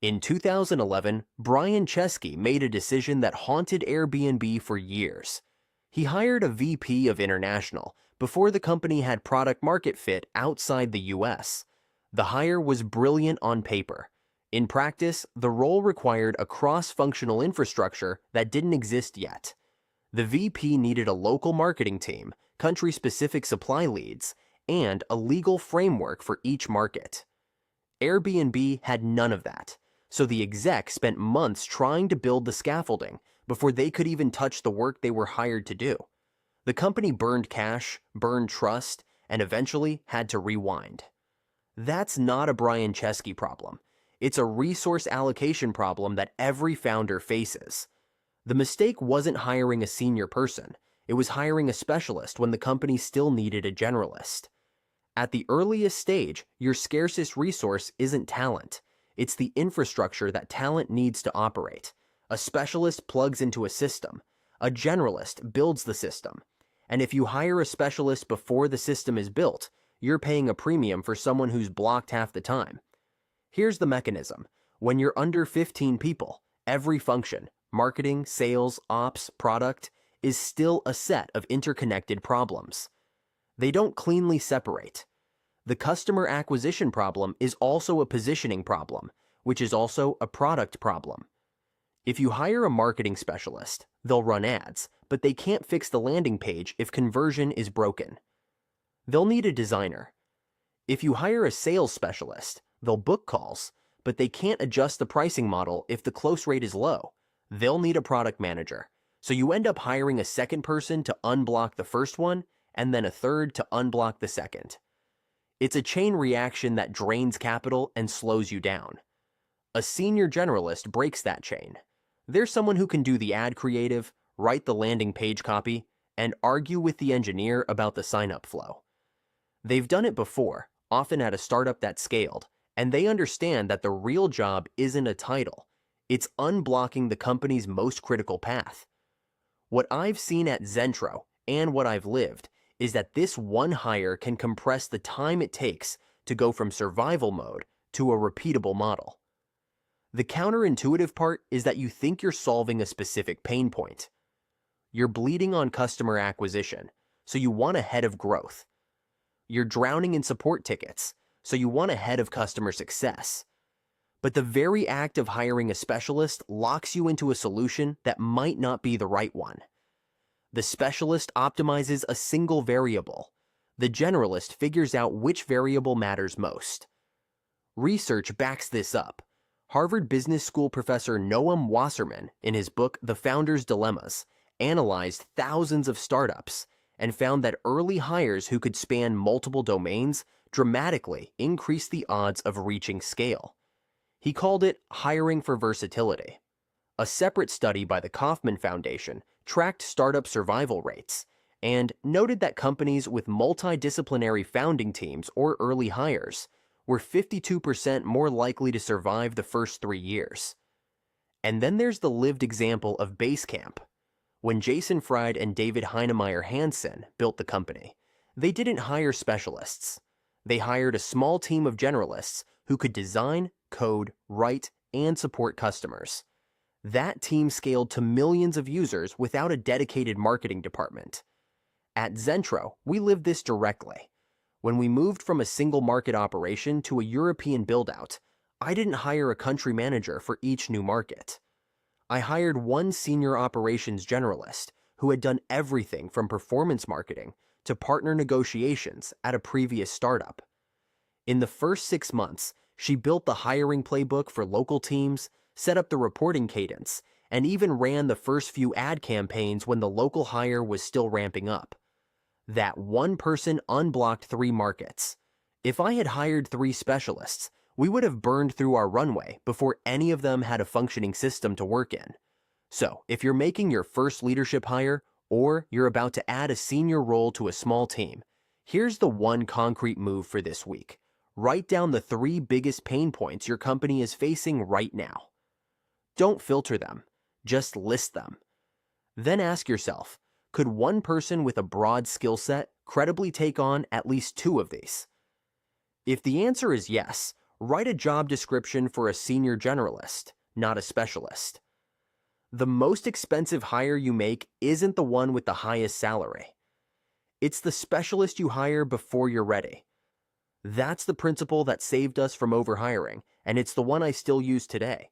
In 2011, Brian Chesky made a decision that haunted Airbnb for years. He hired a VP of International before the company had product market fit outside the US. The hire was brilliant on paper. In practice, the role required a cross-functional infrastructure that didn't exist yet. The VP needed a local marketing team, country-specific supply leads, and a legal framework for each market. Airbnb had none of that, so the exec spent months trying to build the scaffolding before they could even touch the work they were hired to do. The company burned cash, burned trust, and eventually had to rewind. That's not a Brian Chesky problem. It's a resource allocation problem that every founder faces. The mistake wasn't hiring a senior person. It was hiring a specialist when the company still needed a generalist. At the earliest stage, your scarcest resource isn't talent. It's the infrastructure that talent needs to operate. A specialist plugs into a system. A generalist builds the system. And if you hire a specialist before the system is built, you're paying a premium for someone who's blocked half the time. Here's the mechanism. When you're under 15 people, every function, marketing, sales, ops, product, is still a set of interconnected problems. They don't cleanly separate. The customer acquisition problem is also a positioning problem, which is also a product problem. If you hire a marketing specialist, they'll run ads, but they can't fix the landing page if conversion is broken. They'll need a designer. If you hire a sales specialist, they'll book calls, but they can't adjust the pricing model if the close rate is low. They'll need a product manager. So you end up hiring a second person to unblock the first one, and then a third to unblock the second. It's a chain reaction that drains capital and slows you down. A senior generalist breaks that chain. There's someone who can do the ad creative, write the landing page copy, and argue with the engineer about the sign-up flow. They've done it before, often at a startup that scaled, and they understand that the real job isn't a title. It's unblocking the company's most critical path. What I've seen at Xentro, and what I've lived, is that this one hire can compress the time it takes to go from survival mode to a repeatable model. The counterintuitive part is that you think you're solving a specific pain point. You're bleeding on customer acquisition, so you want a head of growth. You're drowning in support tickets, so you want a head of customer success. But the very act of hiring a specialist locks you into a solution that might not be the right one. The specialist optimizes a single variable. The generalist figures out which variable matters most. Research backs this up. Harvard Business School professor Noam Wasserman, in his book The Founder's Dilemmas, analyzed thousands of startups and found that early hires who could span multiple domains dramatically increased the odds of reaching scale. He called it hiring for versatility. A separate study by the Kauffman Foundation tracked startup survival rates and noted that companies with multidisciplinary founding teams or early hires were 52% more likely to survive the first 3 years. And then there's the lived example of Basecamp. When Jason Fried and David Heinemeier Hansen built the company, they didn't hire specialists. They hired a small team of generalists who could design, code, write, and support customers. That team scaled to millions of users without a dedicated marketing department. At Xentro, we lived this directly. When we moved from a single market operation to a European build-out, I didn't hire a country manager for each new market. I hired one senior operations generalist who had done everything from performance marketing to partner negotiations at a previous startup. In the first 6 months, she built the hiring playbook for local teams, set up the reporting cadence, and even ran the first few ad campaigns when the local hire was still ramping up. That one person unblocked 3 markets. If I had hired 3 specialists, we would have burned through our runway before any of them had a functioning system to work in. So, if you're making your first leadership hire, or you're about to add a senior role to a small team, here's the one concrete move for this week. Write down the 3 biggest pain points your company is facing right now. Don't filter them, just list them. Then ask yourself, could one person with a broad skill set credibly take on at least 2 of these? If the answer is yes, Write a job description for a senior generalist, not a specialist. The most expensive hire you make isn't the one with the highest salary. It's the specialist you hire before you're ready. That's the principle that saved us from overhiring, and it's the one I still use today.